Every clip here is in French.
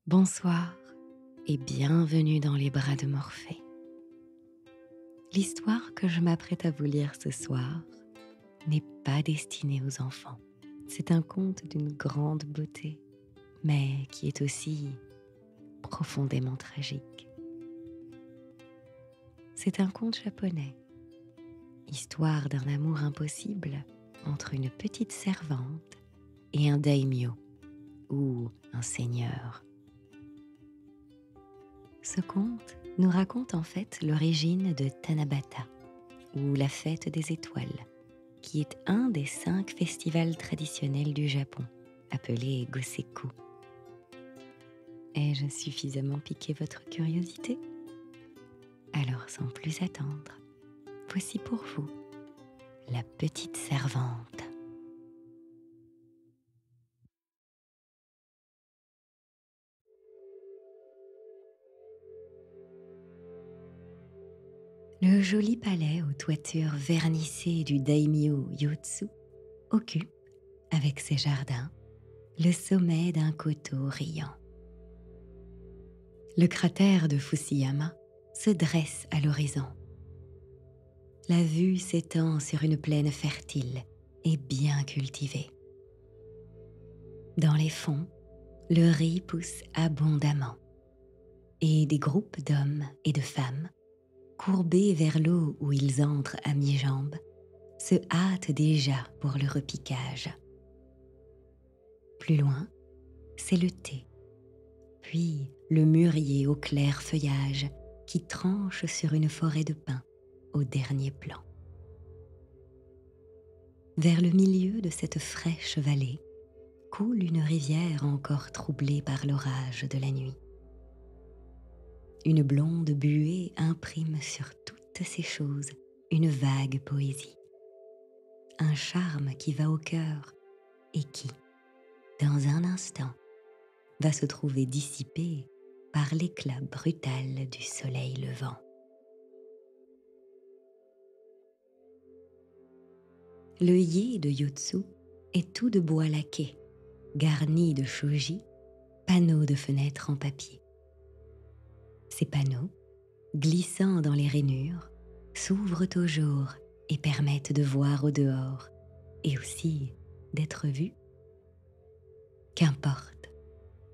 Bonsoir et bienvenue dans les bras de Morphée. L'histoire que je m'apprête à vous lire ce soir n'est pas destinée aux enfants. C'est un conte d'une grande beauté, mais qui est aussi profondément tragique. C'est un conte japonais, histoire d'un amour impossible entre une petite servante et un daimyo, ou un seigneur. Ce conte nous raconte en fait l'origine de Tanabata, ou la fête des étoiles, qui est un des 5 festivals traditionnels du Japon, appelé Goseku. Ai-je suffisamment piqué votre curiosité? Alors sans plus attendre, voici pour vous la petite servante. Le joli palais aux toitures vernissées du daimyo Yotsu occupe, avec ses jardins, le sommet d'un coteau riant. Le cratère de Fusiyama se dresse à l'horizon. La vue s'étend sur une plaine fertile et bien cultivée. Dans les fonds, le riz pousse abondamment et des groupes d'hommes et de femmes, courbés vers l'eau où ils entrent à mi-jambe, se hâtent déjà pour le repiquage. Plus loin, c'est le thé, puis le mûrier au clair feuillage qui tranche sur une forêt de pins au dernier plan. Vers le milieu de cette fraîche vallée coule une rivière encore troublée par l'orage de la nuit. Une blonde buée imprime sur toutes ces choses une vague poésie, un charme qui va au cœur et qui, dans un instant, va se trouver dissipé par l'éclat brutal du soleil levant. Le yé de Yotsu est tout de bois laqué, garni de shoji, panneaux de fenêtres en papier. Ces panneaux, glissant dans les rainures, s'ouvrent au jour et permettent de voir au dehors et aussi d'être vu. Qu'importe,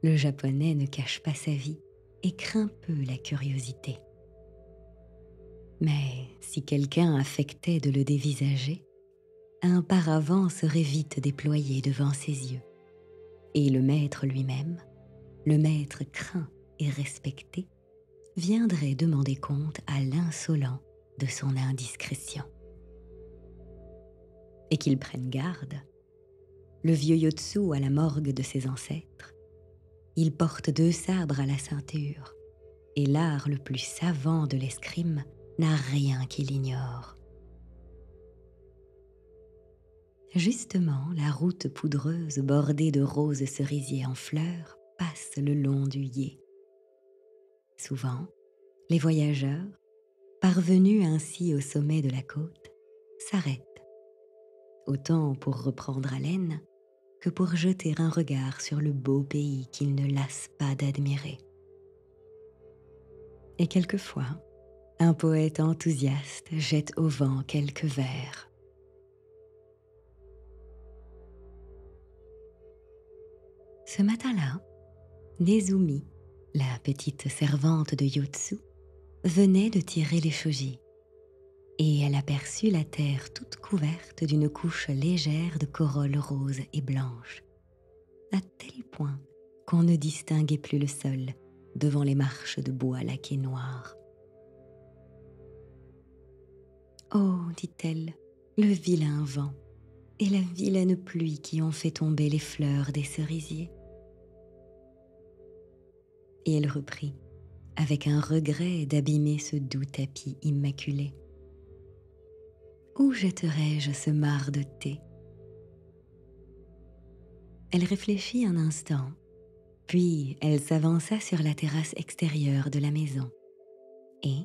le japonais ne cache pas sa vie et craint peu la curiosité. Mais si quelqu'un affectait de le dévisager, un paravent serait vite déployé devant ses yeux. Et le maître lui-même, le maître craint et respecté, viendrait demander compte à l'insolent de son indiscrétion. Et qu'il prenne garde, le vieux Yotsu à la morgue de ses ancêtres, il porte 2 sabres à la ceinture, et l'art le plus savant de l'escrime n'a rien qu'il ignore. Justement, la route poudreuse bordée de roses cerisiers en fleurs passe le long du yé. Souvent, les voyageurs, parvenus ainsi au sommet de la côte, s'arrêtent, autant pour reprendre haleine que pour jeter un regard sur le beau pays qu'ils ne lassent pas d'admirer. Et quelquefois, un poète enthousiaste jette au vent quelques vers. Ce matin-là, Nezumi, la petite servante de Yotsu, venait de tirer les shoji, et elle aperçut la terre toute couverte d'une couche légère de corolles roses et blanches, à tel point qu'on ne distinguait plus le sol devant les marches de bois laqué noir. « Oh, dit-elle, le vilain vent et la vilaine pluie qui ont fait tomber les fleurs des cerisiers. » Et elle reprit, avec un regret d'abîmer ce doux tapis immaculé. « Où jetterai-je ce marc de thé ?» Elle réfléchit un instant, puis elle s'avança sur la terrasse extérieure de la maison et,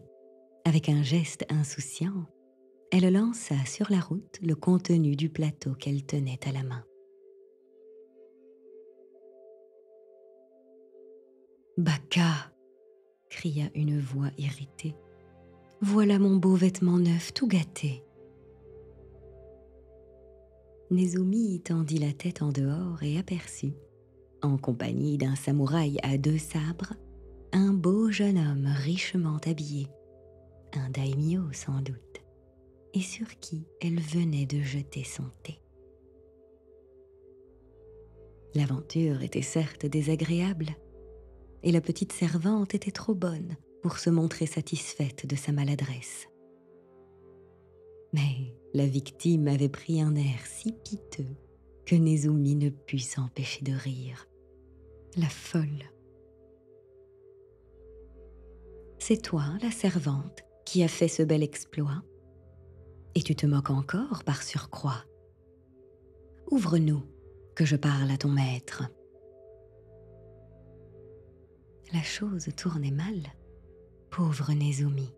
avec un geste insouciant, elle lança sur la route le contenu du plateau qu'elle tenait à la main. Baka, cria une voix irritée. Voilà mon beau vêtement neuf tout gâté. Nezumi tendit la tête en dehors et aperçut, en compagnie d'un samouraï à 2 sabres, un beau jeune homme richement habillé, un daimyo sans doute, et sur qui elle venait de jeter son thé. L'aventure était certes désagréable, et la petite servante était trop bonne pour se montrer satisfaite de sa maladresse. Mais la victime avait pris un air si piteux que Nezumi ne put s'empêcher de rire. La folle. C'est toi, la servante, qui a fait ce bel exploit, et tu te moques encore par surcroît. Ouvre-nous, que je parle à ton maître. La chose tournait mal, pauvre Nezumi.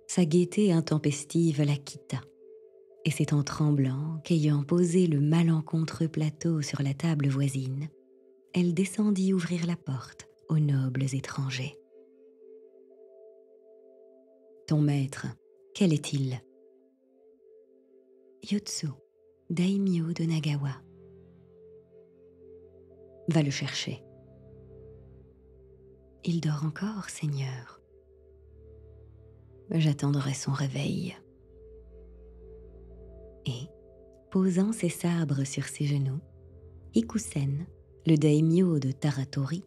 Sa gaieté intempestive la quitta, et c'est en tremblant qu'ayant posé le malencontreux plateau sur la table voisine, elle descendit ouvrir la porte aux nobles étrangers. Ton maître, quel est-il? Yotsu, daimyo de Nagawa. Va le chercher. Il dort encore, Seigneur. J'attendrai son réveil. Et, posant ses sabres sur ses genoux, Hikusen, le daimyo de Taratori,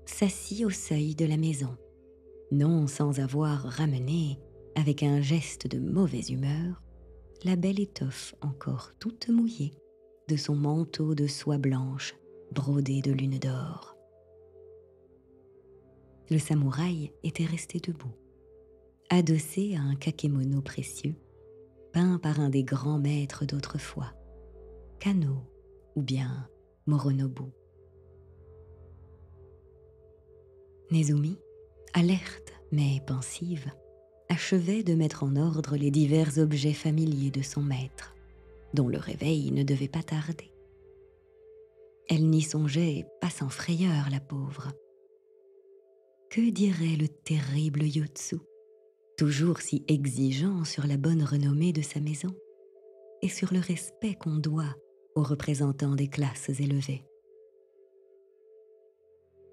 s'assit au seuil de la maison, non sans avoir ramené, avec un geste de mauvaise humeur, la belle étoffe encore toute mouillée de son manteau de soie blanche brodé de lune d'or. Le samouraï était resté debout, adossé à un kakemono précieux, peint par un des grands maîtres d'autrefois, Kano ou bien Moronobu. Nezumi, alerte mais pensive, achevait de mettre en ordre les divers objets familiers de son maître, dont le réveil ne devait pas tarder. Elle n'y songeait pas sans frayeur, la pauvre. Que dirait le terrible Yotsu, toujours si exigeant sur la bonne renommée de sa maison et sur le respect qu'on doit aux représentants des classes élevées?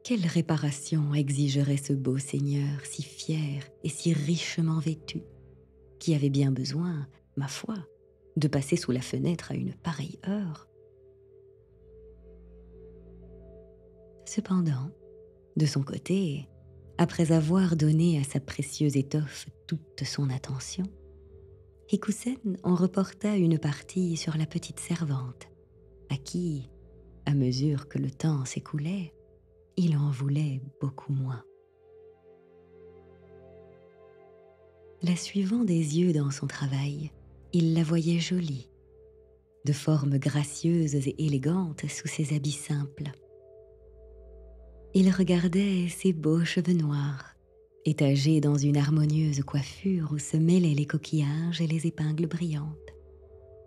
Quelle réparation exigerait ce beau seigneur si fier et si richement vêtu, qui avait bien besoin, ma foi, de passer sous la fenêtre à une pareille heure? Cependant, de son côté, après avoir donné à sa précieuse étoffe toute son attention, Hikusen en reporta une partie sur la petite servante, à qui, à mesure que le temps s'écoulait, il en voulait beaucoup moins. La suivant des yeux dans son travail, il la voyait jolie, de formes gracieuses et élégantes sous ses habits simples. Il regardait ses beaux cheveux noirs, étagés dans une harmonieuse coiffure où se mêlaient les coquillages et les épingles brillantes,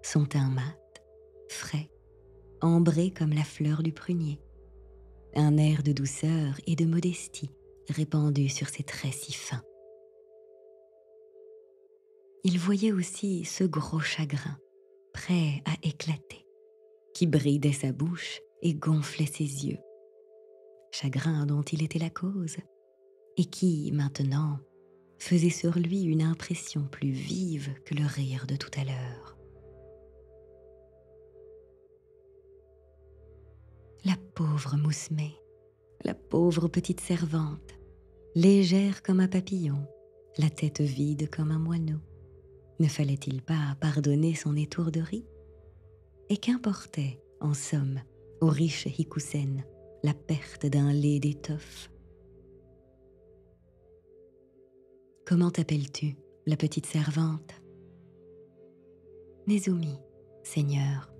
son teint mat, frais, ambré comme la fleur du prunier, un air de douceur et de modestie répandu sur ses traits si fins. Il voyait aussi ce gros chagrin, prêt à éclater, qui bridait sa bouche et gonflait ses yeux. Chagrin dont il était la cause, et qui, maintenant, faisait sur lui une impression plus vive que le rire de tout à l'heure. La pauvre Mousmé, la pauvre petite servante, légère comme un papillon, la tête vide comme un moineau. Ne fallait-il pas pardonner son étourderie? Et qu'importait, en somme, au riche Hikusen, la perte d'un lait d'étoffe? Comment t'appelles-tu, la petite servante? Nezumi, Seigneur.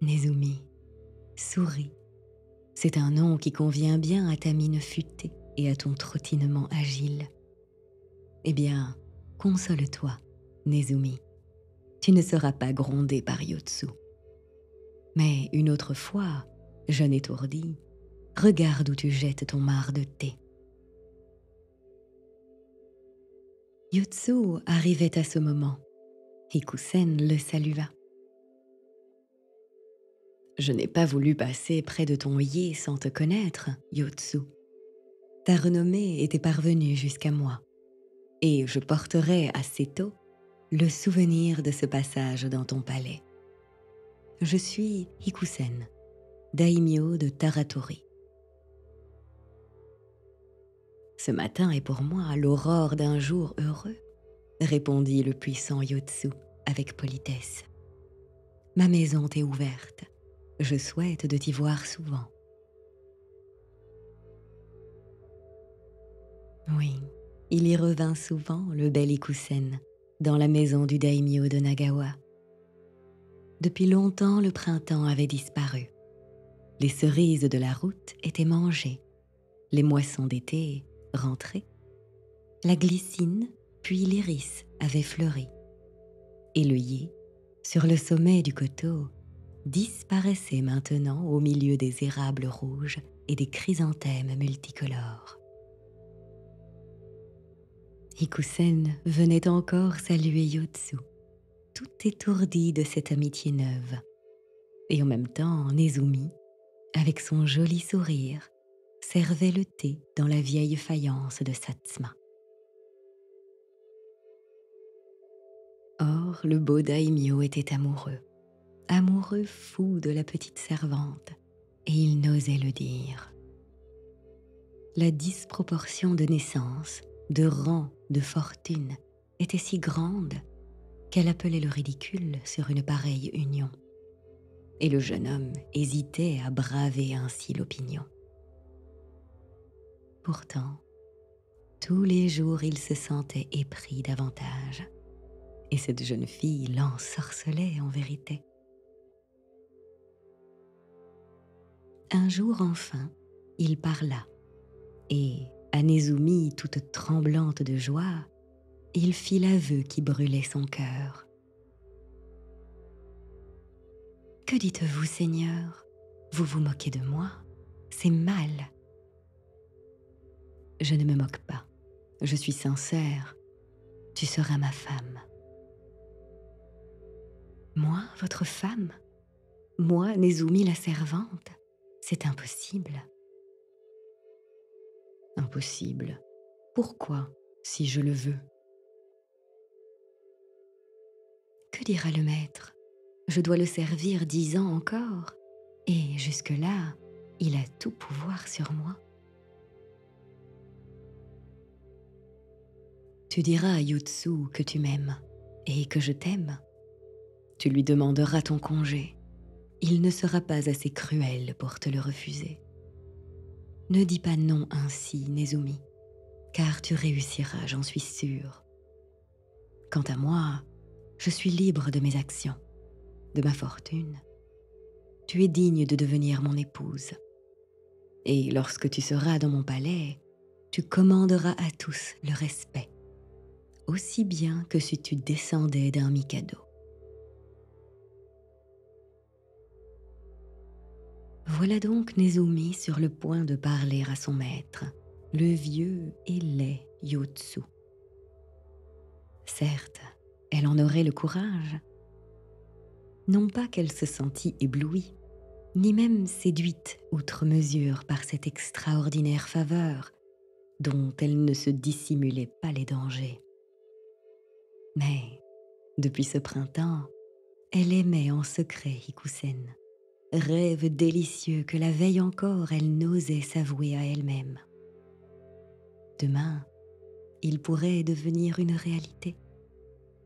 Nezumi, souris. C'est un nom qui convient bien à ta mine futée et à ton trottinement agile. Eh bien, console-toi, Nezumi. Tu ne seras pas grondé par Yotsu. Mais une autre fois, Jeune étourdi, regarde où tu jettes ton marc de thé. Yotsu arrivait à ce moment. Hikusen le salua. Je n'ai pas voulu passer près de ton yé sans te connaître, Yotsu. Ta renommée était parvenue jusqu'à moi, et je porterai à Seto le souvenir de ce passage dans ton palais. Je suis Hikusen, daimyo de Taratori. Ce matin est pour moi l'aurore d'un jour heureux, répondit le puissant Yotsu avec politesse. Ma maison t'est ouverte. Je souhaite de t'y voir souvent. Oui, il y revint souvent, le bel Hikusen, dans la maison du daimyo de Nagawa. Depuis longtemps, le printemps avait disparu. Les cerises de la route étaient mangées, les moissons d'été rentrées. La glycine, puis l'iris avaient fleuri. Et le yé, sur le sommet du coteau, disparaissait maintenant au milieu des érables rouges et des chrysanthèmes multicolores. Hikusen venait encore saluer Yotsu, tout étourdi de cette amitié neuve. Et en même temps, Nezumi, avec son joli sourire, servait le thé dans la vieille faïence de Satsuma. Or, le beau daimyo était amoureux fou de la petite servante, et il n'osait le dire. La disproportion de naissance, de rang, de fortune était si grande qu'elle appelait le ridicule sur une pareille union. Et le jeune homme hésitait à braver ainsi l'opinion. Pourtant, tous les jours il se sentait épris davantage, et cette jeune fille l'ensorcelait en vérité. Un jour enfin, il parla, et à Nezumi, toute tremblante de joie, il fit l'aveu qui brûlait son cœur. « Que dites-vous, Seigneur? Vous vous moquez de moi? C'est mal. » »« Je ne me moque pas. Je suis sincère. Tu seras ma femme. »« Moi, votre femme? Moi, Nezumi la servante? C'est impossible. » »« Impossible. Pourquoi, si je le veux? » »« Que dira le maître? Je dois le servir 10 ans encore, et jusque-là, il a tout pouvoir sur moi. » »« Tu diras à Yotsu que tu m'aimes, et que je t'aime. Tu lui demanderas ton congé. Il ne sera pas assez cruel pour te le refuser. Ne dis pas non ainsi, Nezumi, car tu réussiras, j'en suis sûre. Quant à moi, je suis libre de mes actions, de ma fortune. Tu es digne de devenir mon épouse. Et lorsque tu seras dans mon palais, tu commanderas à tous le respect, aussi bien que si tu descendais d'un mikado. Voilà donc Nezumi sur le point de parler à son maître, le vieux et laid Yotsu. Certes, elle en aurait le courage. Non pas qu'elle se sentît éblouie, ni même séduite outre mesure par cette extraordinaire faveur dont elle ne se dissimulait pas les dangers. Mais, depuis ce printemps, elle aimait en secret Hikusen, rêve délicieux que la veille encore elle n'osait s'avouer à elle-même. Demain, il pourrait devenir une réalité,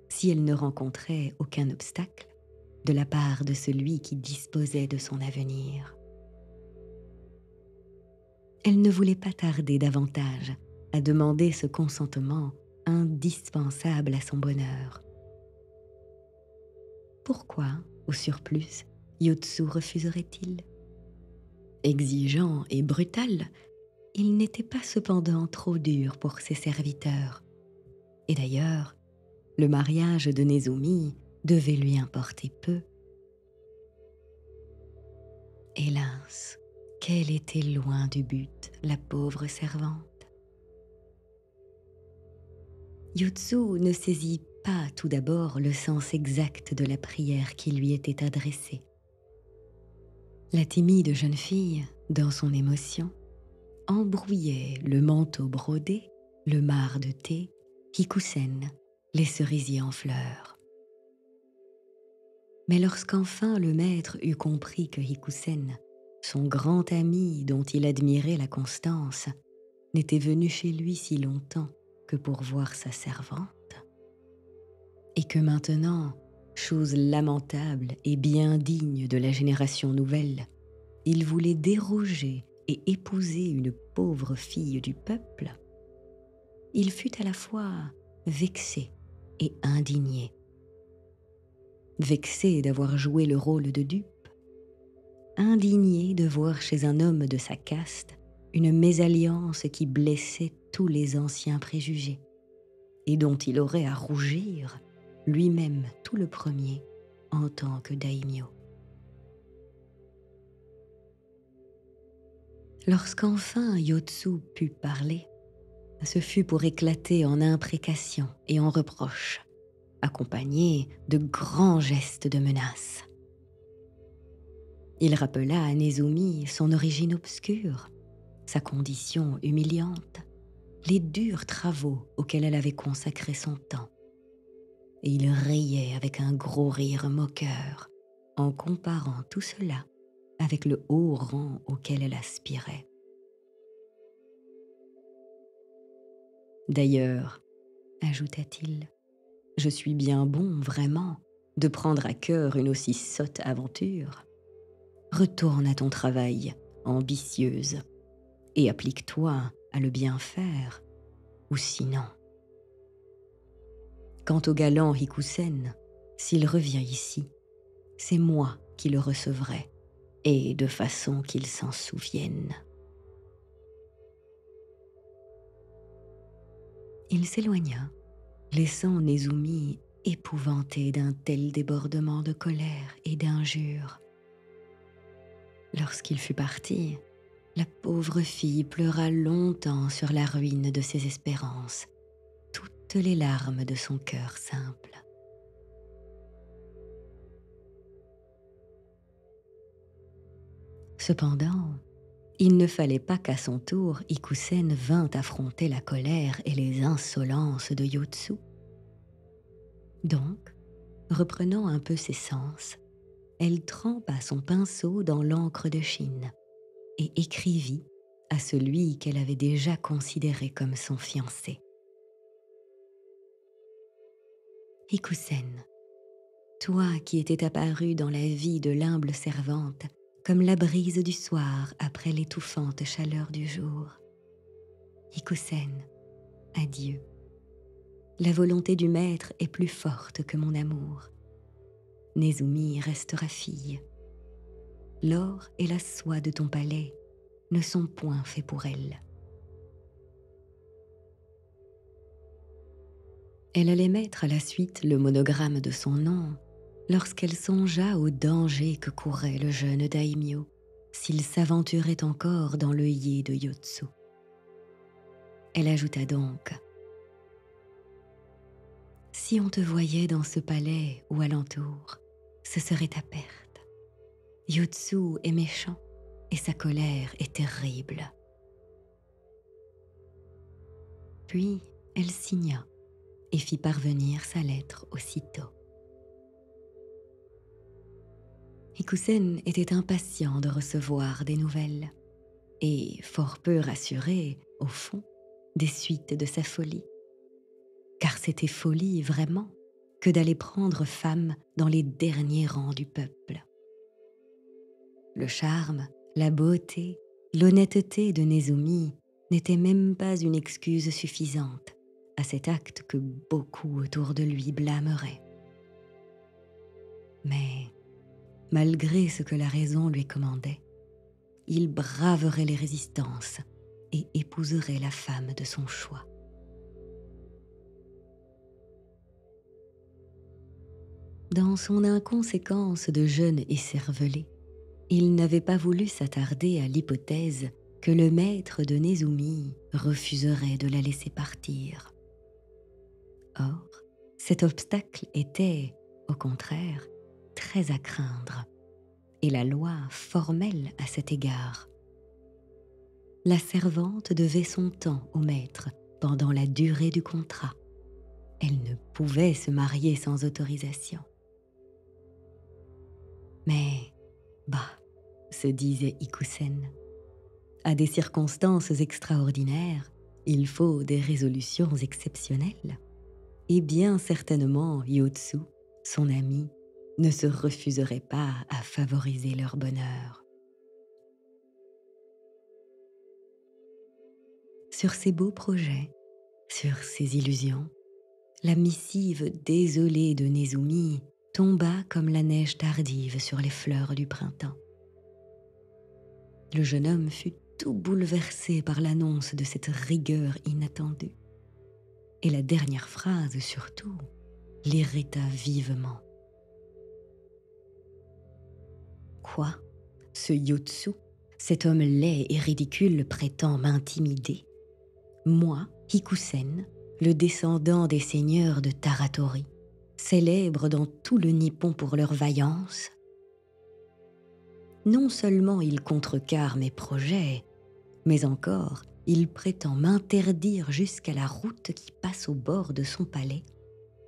si elle ne rencontrait aucun obstacle de la part de celui qui disposait de son avenir. Elle ne voulait pas tarder davantage à demander ce consentement indispensable à son bonheur. Pourquoi, au surplus, Yotsu refuserait-il? Exigeant et brutal, il n'était pas cependant trop dur pour ses serviteurs. Et d'ailleurs, le mariage de Nezumi devait lui importer peu. Hélas, qu'elle était loin du but, la pauvre servante. Yotsu ne saisit pas tout d'abord le sens exact de la prière qui lui était adressée. La timide jeune fille, dans son émotion, embrouillait le manteau brodé, le marc de thé, Hikusen, les cerisiers en fleurs. Mais lorsqu'enfin le maître eut compris que Hikusen, son grand ami dont il admirait la constance, n'était venu chez lui si longtemps que pour voir sa servante, et que maintenant, chose lamentable et bien digne de la génération nouvelle, il voulait déroger et épouser une pauvre fille du peuple, il fut à la fois vexé et indigné. Vexé d'avoir joué le rôle de dupe, indigné de voir chez un homme de sa caste une mésalliance qui blessait tous les anciens préjugés, et dont il aurait à rougir, lui-même tout le premier, en tant que daimyo. Lorsqu'enfin Yotsu put parler, ce fut pour éclater en imprécations et en reproches, accompagnés de grands gestes de menace. Il rappela à Nezumi son origine obscure, sa condition humiliante, les durs travaux auxquels elle avait consacré son temps. Et il riait avec un gros rire moqueur, en comparant tout cela avec le haut rang auquel elle aspirait. D'ailleurs, ajouta-t-il, je suis bien bon, vraiment, de prendre à cœur une aussi sotte aventure. Retourne à ton travail, ambitieuse, et applique-toi à le bien faire, ou sinon. Quant au galant Hikusen, s'il revient ici, c'est moi qui le recevrai, et de façon qu'il s'en souvienne. Il s'éloigna, laissant Nezumi épouvanté d'un tel débordement de colère et d'injures. Lorsqu'il fut parti, la pauvre fille pleura longtemps sur la ruine de ses espérances, toutes les larmes de son cœur simple. Cependant, il ne fallait pas qu'à son tour Hikusen vînt affronter la colère et les insolences de Yotsu. Donc, reprenant un peu ses sens, elle trempa son pinceau dans l'encre de Chine et écrivit à celui qu'elle avait déjà considéré comme son fiancé. Hikusen, toi qui étais apparu dans la vie de l'humble servante comme la brise du soir après l'étouffante chaleur du jour. Hikusen, adieu. La volonté du maître est plus forte que mon amour. Nezumi restera fille. L'or et la soie de ton palais ne sont point faits pour elle. Elle allait mettre à la suite le monogramme de son nom lorsqu'elle songea au danger que courait le jeune daimyo s'il s'aventurait encore dans l'œillet de Yotsu. Elle ajouta donc « Si on te voyait dans ce palais ou alentour, ce serait ta perte. Yotsu est méchant et sa colère est terrible. » Puis elle signa et fit parvenir sa lettre aussitôt. Hikusen était impatient de recevoir des nouvelles et fort peu rassuré, au fond, des suites de sa folie. Car c'était folie, vraiment, que d'aller prendre femme dans les derniers rangs du peuple. Le charme, la beauté, l'honnêteté de Nezumi n'étaient même pas une excuse suffisante à cet acte que beaucoup autour de lui blâmeraient. Mais, malgré ce que la raison lui commandait, il braverait les résistances et épouserait la femme de son choix. Dans son inconséquence de jeune écervelé, Il n'avait pas voulu s'attarder à l'hypothèse que le maître de Nezumi refuserait de la laisser partir. Or, cet obstacle était, au contraire, très à craindre, et la loi formelle à cet égard. La servante devait son temps au maître pendant la durée du contrat. Elle ne pouvait se marier sans autorisation. Mais, bah, se disait Ikusen, à des circonstances extraordinaires, il faut des résolutions exceptionnelles. Et bien certainement Yotsu, son ami, ne se refuserait pas à favoriser leur bonheur. Sur ces beaux projets, sur ces illusions, la missive désolée de Nezumi tomba comme la neige tardive sur les fleurs du printemps. Le jeune homme fut tout bouleversé par l'annonce de cette rigueur inattendue. Et la dernière phrase, surtout, l'irrita vivement. Quoi? Ce Yotsu, cet homme laid et ridicule prétend m'intimider? Moi, Hikusen, le descendant des seigneurs de Taratori, célèbre dans tout le Nippon pour leur vaillance? Non seulement il contrecarre mes projets, mais encore il prétend m'interdire jusqu'à la route qui passe au bord de son palais,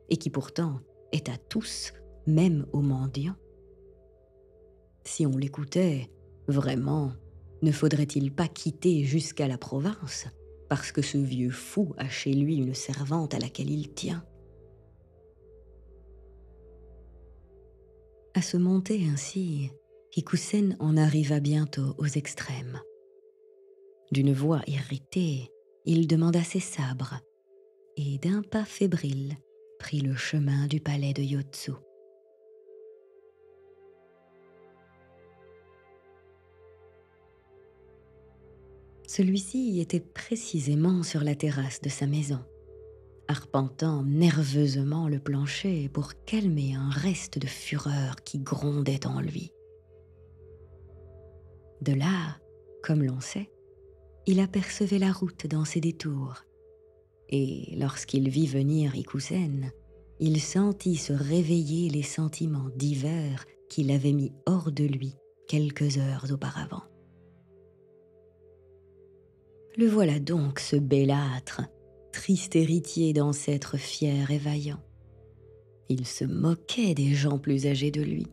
et qui pourtant est à tous, même aux mendiants. Si on l'écoutait, vraiment, ne faudrait-il pas quitter jusqu'à la province, parce que ce vieux fou a chez lui une servante à laquelle il tient? À se monter ainsi, Hikusen en arriva bientôt aux extrêmes. D'une voix irritée, il demanda ses sabres, et d'un pas fébrile, prit le chemin du palais de Yotsu. Celui-ci était précisément sur la terrasse de sa maison, arpentant nerveusement le plancher pour calmer un reste de fureur qui grondait en lui. De là, comme l'on sait, il apercevait la route dans ses détours, et lorsqu'il vit venir Ikusen, il sentit se réveiller les sentiments divers qui l'avaient mis hors de lui quelques heures auparavant. Le voilà donc, ce bellâtre, triste héritier d'ancêtres fiers et vaillants. Il se moquait des gens plus âgés de lui,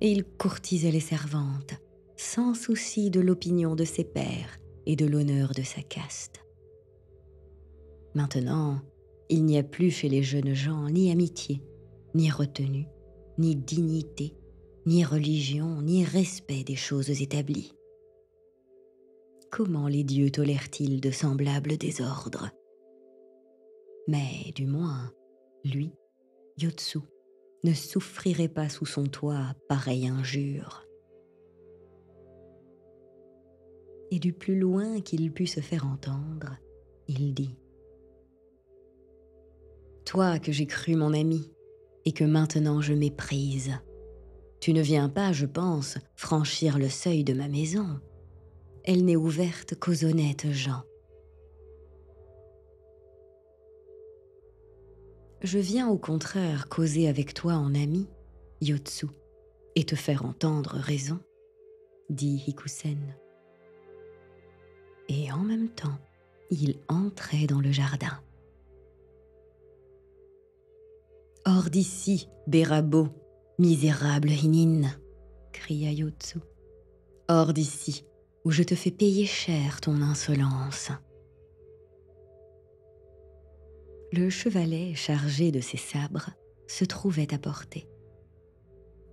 et il courtisait les servantes, sans souci de l'opinion de ses pairs et de l'honneur de sa caste. Maintenant, il n'y a plus chez les jeunes gens ni amitié, ni retenue, ni dignité, ni religion, ni respect des choses établies. Comment les dieux tolèrent-ils de semblables désordres? Mais du moins, lui, Yotsu, ne souffrirait pas sous son toit pareille injure. Et du plus loin qu'il put se faire entendre, il dit: « Toi que j'ai cru mon ami, et que maintenant je méprise, tu ne viens pas, je pense, franchir le seuil de ma maison. Elle n'est ouverte qu'aux honnêtes gens. Je viens au contraire causer avec toi en ami, Yotsu, et te faire entendre raison, dit Hikusen. Et en même temps, il entrait dans le jardin. Hors d'ici, Berabo, misérable Hinin, cria Yotsu. Hors d'ici, où je te fais payer cher ton insolence. Le chevalet chargé de ses sabres se trouvait à portée.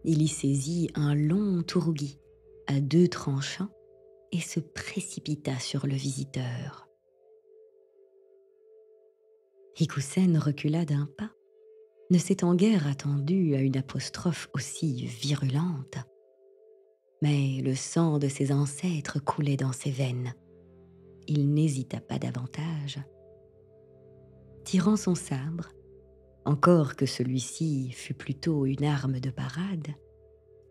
Il y saisit un long tourgui à 2 tranchants et se précipita sur le visiteur. Hikusen recula d'un pas, ne s'étant guère attendu à une apostrophe aussi virulente. Mais le sang de ses ancêtres coulait dans ses veines. Il n'hésita pas davantage. Tirant son sabre, encore que celui-ci fût plutôt une arme de parade,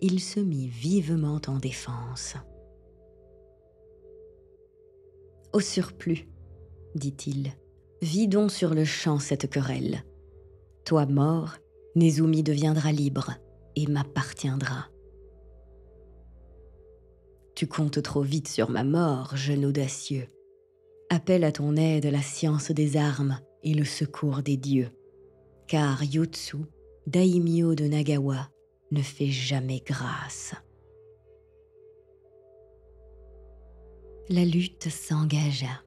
il se mit vivement en défense. « Au surplus, dit-il, vidons sur le champ cette querelle. Toi mort, Nezumi deviendra libre et m'appartiendra. Tu comptes trop vite sur ma mort, jeune audacieux. Appelle à ton aide la science des armes et le secours des dieux, car Yotsu, daimyo de Nagawa, ne fait jamais grâce. » La lutte s'engagea.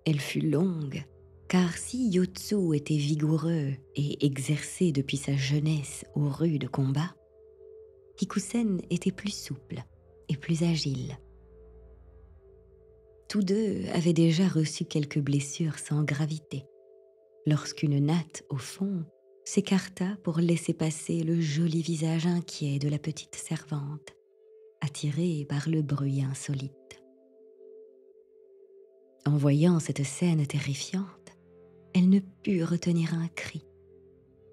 Elle fut longue, car si Yotsu était vigoureux et exercé depuis sa jeunesse aux rudes combats, Hikusen était plus souple et plus agile. Tous deux avaient déjà reçu quelques blessures sans gravité, lorsqu'une natte, au fond, s'écarta pour laisser passer le joli visage inquiet de la petite servante, attirée par le bruit insolite. En voyant cette scène terrifiante, elle ne put retenir un cri,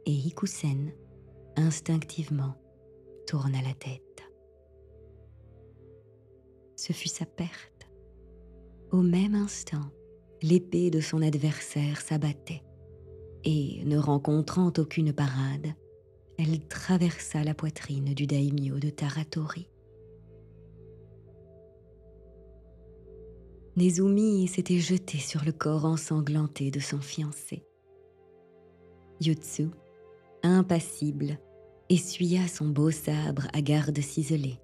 et Hikusen, instinctivement, tourna la tête. Ce fut sa perte. Au même instant, l'épée de son adversaire s'abattait, et, ne rencontrant aucune parade, elle traversa la poitrine du daimyo de Taratori. Nezumi s'était jeté sur le corps ensanglanté de son fiancé. Yotsu, impassible, essuya son beau sabre à garde ciselée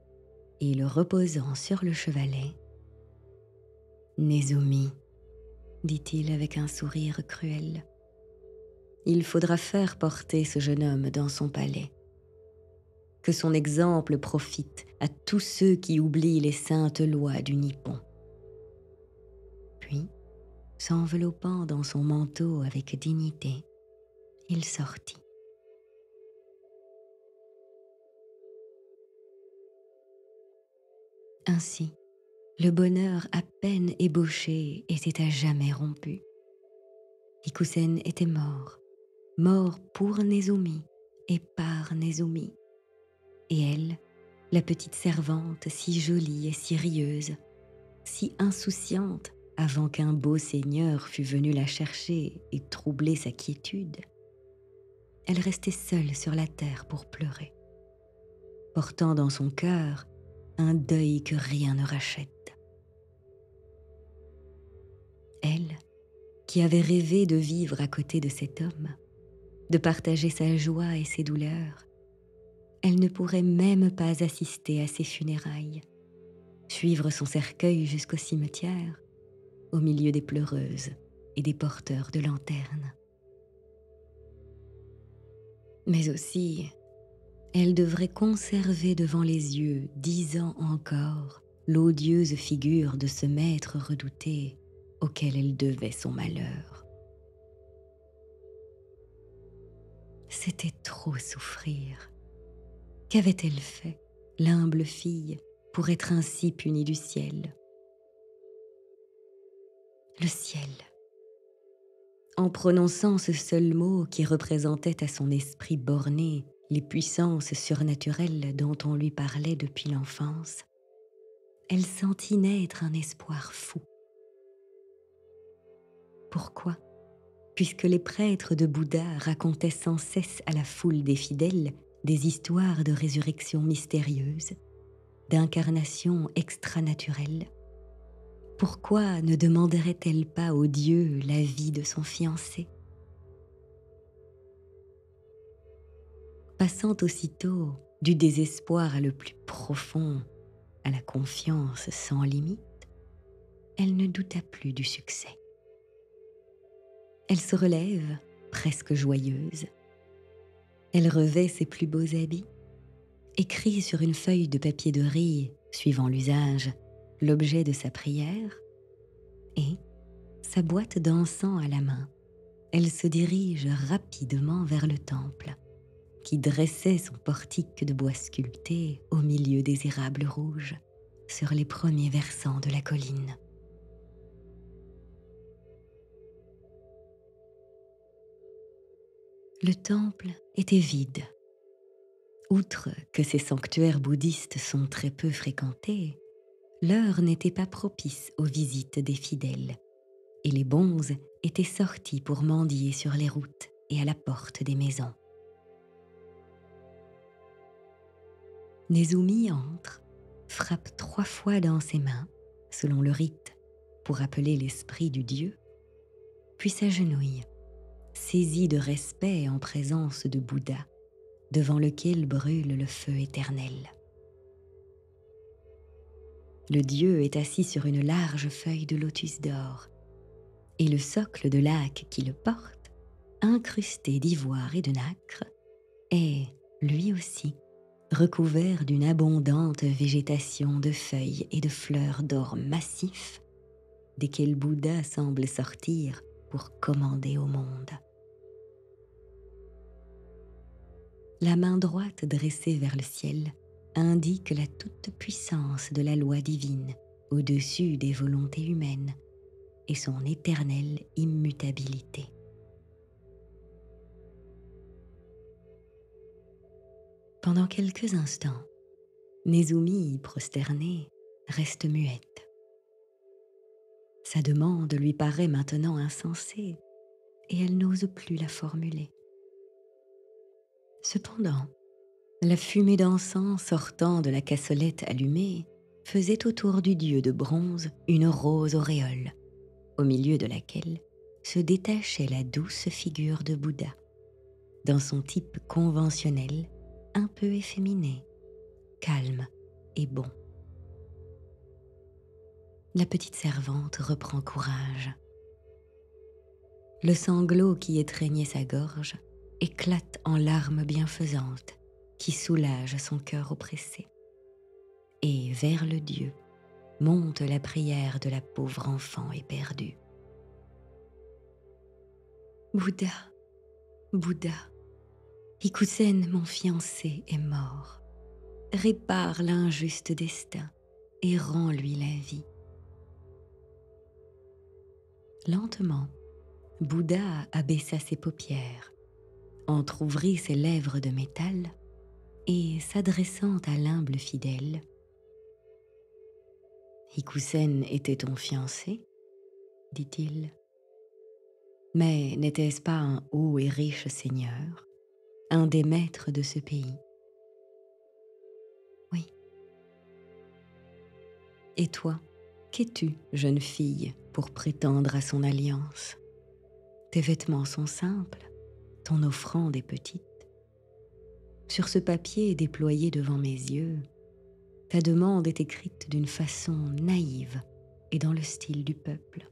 et le reposant sur le chevalet. « Nezumi, dit-il avec un sourire cruel, il faudra faire porter ce jeune homme dans son palais. Que son exemple profite à tous ceux qui oublient les saintes lois du Nippon. » Puis, s'enveloppant dans son manteau avec dignité, il sortit. Ainsi, le bonheur à peine ébauché était à jamais rompu. Hikusen était mort, mort pour Nezumi et par Nezumi. Et elle, la petite servante si jolie et si rieuse, si insouciante avant qu'un beau seigneur fût venu la chercher et troubler sa quiétude, elle restait seule sur la terre pour pleurer, portant dans son cœur un deuil que rien ne rachète. Elle, qui avait rêvé de vivre à côté de cet homme, de partager sa joie et ses douleurs, elle ne pourrait même pas assister à ses funérailles, suivre son cercueil jusqu'au cimetière, au milieu des pleureuses et des porteurs de lanternes. Mais aussi, elle devrait conserver devant les yeux, 10 ans encore, l'odieuse figure de ce maître redouté auquel elle devait son malheur. C'était trop souffrir. Qu'avait-elle fait, l'humble fille, pour être ainsi punie du ciel? Le ciel. En prononçant ce seul mot qui représentait à son esprit borné les puissances surnaturelles dont on lui parlait depuis l'enfance, elle sentit naître un espoir fou. Pourquoi? Puisque les prêtres de Bouddha racontaient sans cesse à la foule des fidèles des histoires de résurrection mystérieuses, d'incarnation extranaturelle, pourquoi ne demanderait-elle pas au Dieu la vie de son fiancé? Passant aussitôt du désespoir à le plus profond, à la confiance sans limite, elle ne douta plus du succès. Elle se relève, presque joyeuse. Elle revêt ses plus beaux habits, écrit sur une feuille de papier de riz, suivant l'usage, l'objet de sa prière, et, sa boîte d'encens à la main, elle se dirige rapidement vers le temple, qui dressait son portique de bois sculpté au milieu des érables rouges, sur les premiers versants de la colline. Le temple était vide. Outre que ces sanctuaires bouddhistes sont très peu fréquentés, l'heure n'était pas propice aux visites des fidèles, et les bonzes étaient sortis pour mendier sur les routes et à la porte des maisons. Nezumi entre, frappe 3 fois dans ses mains, selon le rite, pour appeler l'esprit du dieu, puis s'agenouille, saisi de respect en présence de Bouddha, devant lequel brûle le feu éternel. Le dieu est assis sur une large feuille de lotus d'or, et le socle de laque qui le porte, incrusté d'ivoire et de nacre, est, lui aussi, recouvert d'une abondante végétation de feuilles et de fleurs d'or massif, desquelles Bouddha semble sortir pour commander au monde. La main droite dressée vers le ciel indique la toute-puissance de la loi divine au-dessus des volontés humaines et son éternelle immutabilité. Pendant quelques instants, Nezumi, prosternée, reste muette. Sa demande lui paraît maintenant insensée et elle n'ose plus la formuler. Cependant, la fumée d'encens sortant de la cassolette allumée faisait autour du dieu de bronze une rose auréole, au milieu de laquelle se détachait la douce figure de Bouddha, dans son type conventionnel, un peu efféminé, calme et bon. La petite servante reprend courage. Le sanglot qui étreignait sa gorge éclate en larmes bienfaisantes qui soulagent son cœur oppressé. Et vers le Dieu monte la prière de la pauvre enfant éperdue. Bouddha, Bouddha, Hikusen, mon fiancé, est mort. Répare l'injuste destin et rends-lui la vie. Lentement, Bouddha abaissa ses paupières, entr'ouvrit ses lèvres de métal et, s'adressant à l'humble fidèle, « Hikusen était ton fiancé ?» dit-il. « Mais n'était-ce pas un haut et riche seigneur, un des maîtres de ce pays ?»« Oui. »« Et toi, qu'es-tu, jeune fille, pour prétendre à son alliance ? Tes vêtements sont simples, ton offrande est petite. Sur ce papier déployé devant mes yeux, ta demande est écrite d'une façon naïve et dans le style du peuple.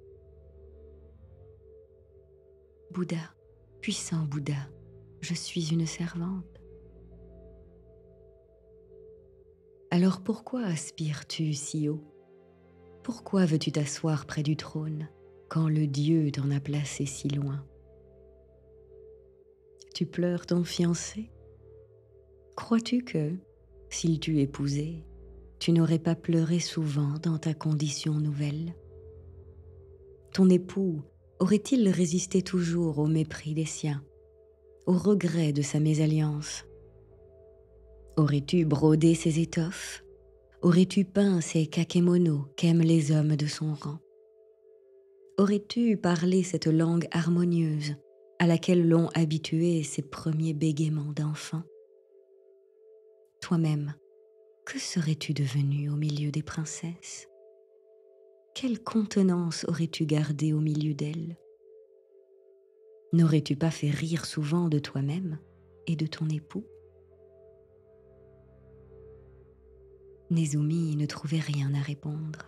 Bouddha, puissant Bouddha, je suis une servante. Alors pourquoi aspires-tu si haut ? Pourquoi veux-tu t'asseoir près du trône quand le Dieu t'en a placé si loin ? Tu pleures ton fiancé ? Crois-tu que, s'il t'eût épousé, tu n'aurais pas pleuré souvent dans ta condition nouvelle ? Ton époux aurait-il résisté toujours au mépris des siens, au regret de sa mésalliance ? Aurais-tu brodé ses étoffes ? Aurais-tu peint ces kakémonos qu'aiment les hommes de son rang ? Aurais-tu parlé cette langue harmonieuse à laquelle l'ont habitué ses premiers bégaiements d'enfant ? Toi-même, que serais-tu devenue au milieu des princesses ? Quelle contenance aurais-tu gardée au milieu d'elles ? N'aurais-tu pas fait rire souvent de toi-même et de ton époux ? Nezumi ne trouvait rien à répondre.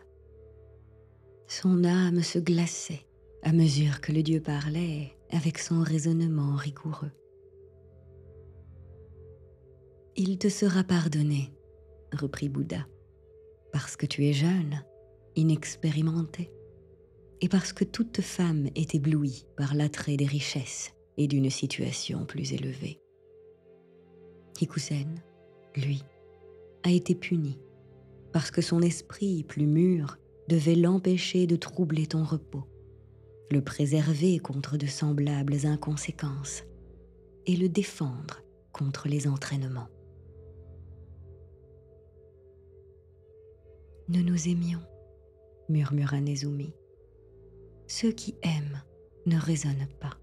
Son âme se glaçait à mesure que le dieu parlait avec son raisonnement rigoureux. « Il te sera pardonné, » reprit Bouddha, « parce que tu es jeune, inexpérimentée, et parce que toute femme est éblouie par l'attrait des richesses et d'une situation plus élevée. Hikusen, lui, a été puni parce que son esprit plus mûr devait l'empêcher de troubler ton repos, le préserver contre de semblables inconséquences et le défendre contre les entraînements. Nous nous aimions, murmura Nezumi. Ceux qui aiment ne raisonnent pas.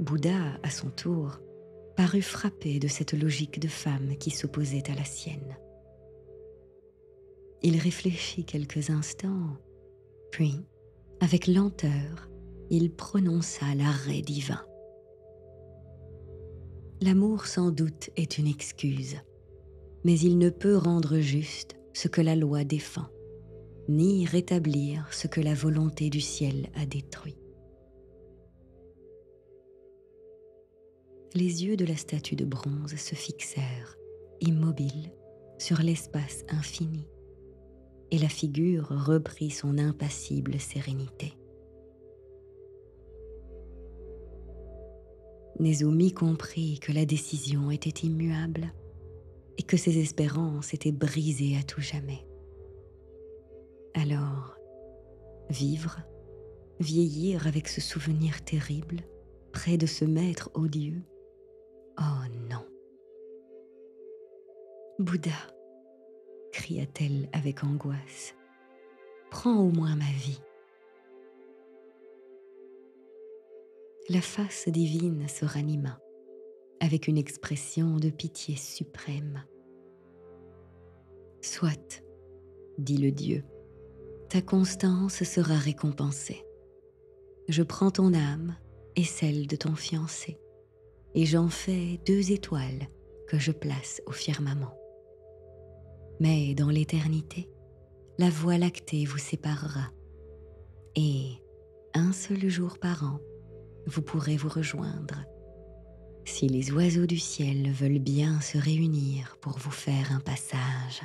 Bouddha, à son tour, parut frappé de cette logique de femme qui s'opposait à la sienne. Il réfléchit quelques instants, puis, avec lenteur, il prononça l'arrêt divin. L'amour sans doute est une excuse, mais il ne peut rendre juste ce que la loi défend, ni rétablir ce que la volonté du ciel a détruit. Les yeux de la statue de bronze se fixèrent, immobiles, sur l'espace infini, et la figure reprit son impassible sérénité. Nezumi comprit que la décision était immuable et que ses espérances étaient brisées à tout jamais. Alors, vivre, vieillir avec ce souvenir terrible, près de ce maître odieux, oh non. Bouddha, cria-t-elle avec angoisse, prends au moins ma vie. La face divine se ranima, avec une expression de pitié suprême. Soit, dit le Dieu, ta constance sera récompensée. Je prends ton âme et celle de ton fiancé, et j'en fais 2 étoiles que je place au firmament. Mais dans l'éternité, la voie lactée vous séparera, et un seul jour par an, vous pourrez vous rejoindre, si les oiseaux du ciel veulent bien se réunir pour vous faire un passage.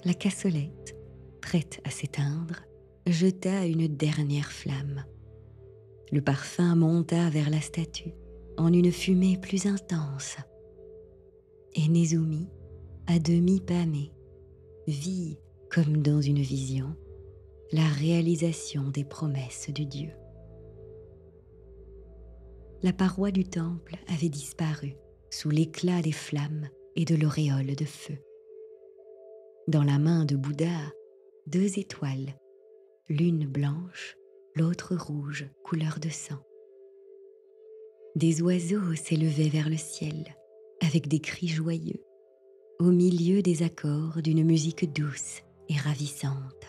La cassolette, prête à s'éteindre, jeta une dernière flamme. Le parfum monta vers la statue en une fumée plus intense. Et Nezumi, à demi pâmé, vit, comme dans une vision, la réalisation des promesses du Dieu. La paroi du temple avait disparu sous l'éclat des flammes et de l'auréole de feu. Dans la main de Bouddha, 2 étoiles, l'une blanche, l'autre rouge, couleur de sang. Des oiseaux s'élevaient vers le ciel, avec des cris joyeux, au milieu des accords d'une musique douce et ravissante.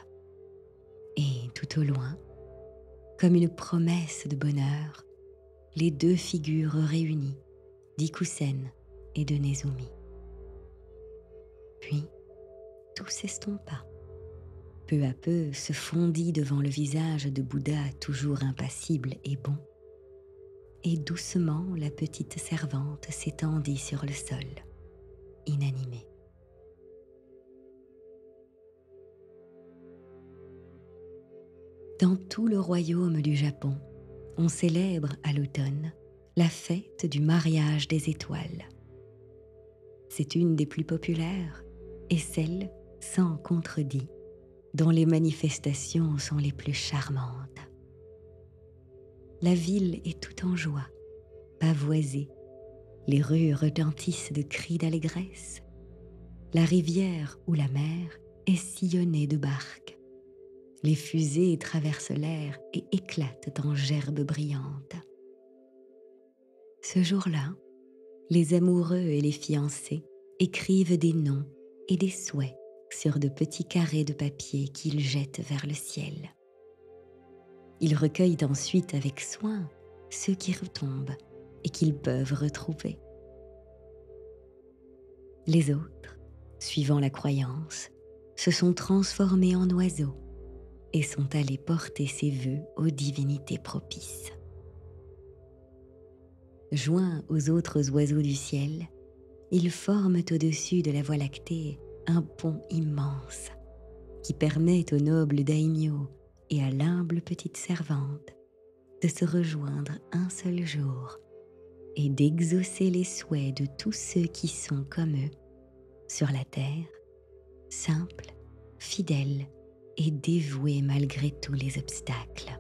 Et tout au loin, comme une promesse de bonheur, les 2 figures réunies, d'Ikusen et de Nezumi. Puis, tout s'estompa. Peu à peu se fondit devant le visage de Bouddha toujours impassible et bon, et doucement la petite servante s'étendit sur le sol, inanimée. Dans tout le royaume du Japon, on célèbre à l'automne la fête du mariage des étoiles. C'est une des plus populaires et celle, sans contredit, dont les manifestations sont les plus charmantes. La ville est tout en joie, pavoisée, les rues retentissent de cris d'allégresse, la rivière ou la mer est sillonnée de barques, les fusées traversent l'air et éclatent en gerbes brillantes. Ce jour-là, les amoureux et les fiancés écrivent des noms et des souhaits sur de petits carrés de papier qu'ils jettent vers le ciel. Ils recueillent ensuite avec soin ceux qui retombent et qu'ils peuvent retrouver. Les autres, suivant la croyance, se sont transformés en oiseaux et sont allés porter ses vœux aux divinités propices. Joints aux autres oiseaux du ciel, ils forment au-dessus de la Voie lactée un pont immense qui permet au noble daimyo et à l'humble petite servante de se rejoindre un seul jour et d'exaucer les souhaits de tous ceux qui sont comme eux sur la terre, simples, fidèles et dévoués malgré tous les obstacles.